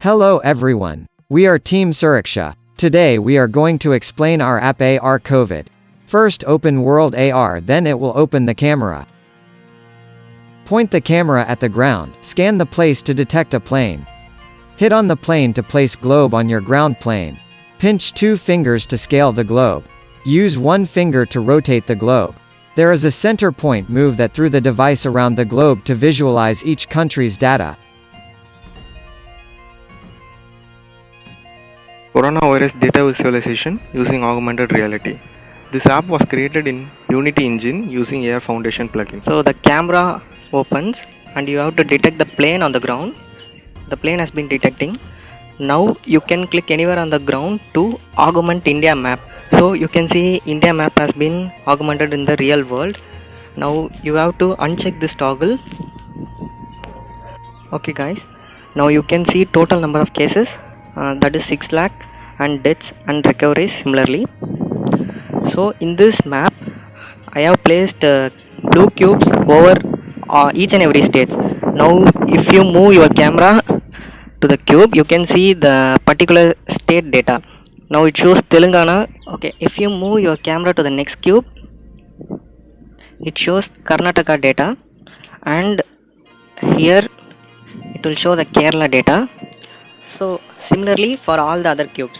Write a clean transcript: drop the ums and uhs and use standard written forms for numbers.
Hello everyone. We are Team Suriksha. Today we are going to explain our app AR COVID. First open World AR, then it will open the camera. Point the camera at the ground, scan the place to detect a plane. Hit on the plane to place globe on your ground plane. Pinch 2 fingers to scale the globe. Use 1 finger to rotate the globe. There is a center point, move that through the device around the globe to visualize each country's data. Coronavirus data visualization using augmented reality. This app was created in Unity engine using AR Foundation plugin. So the camera opens and you have to detect the plane on the ground. The plane has been detecting. Now you can click anywhere on the ground to augment India map. So you can see India map has been augmented in the real world. Now you have to uncheck this toggle. Okay guys, now you can see total number of cases, that is 6 lakh, and deaths and recoveries similarly. So in this map I have placed blue cubes over each and every state. Now if you move your camera to the cube, you can see the particular state data. Now it shows Telangana. Okay, if you move your camera to the next cube, it shows Karnataka data, and here it will show the Kerala data. So similarly for all the other cubes.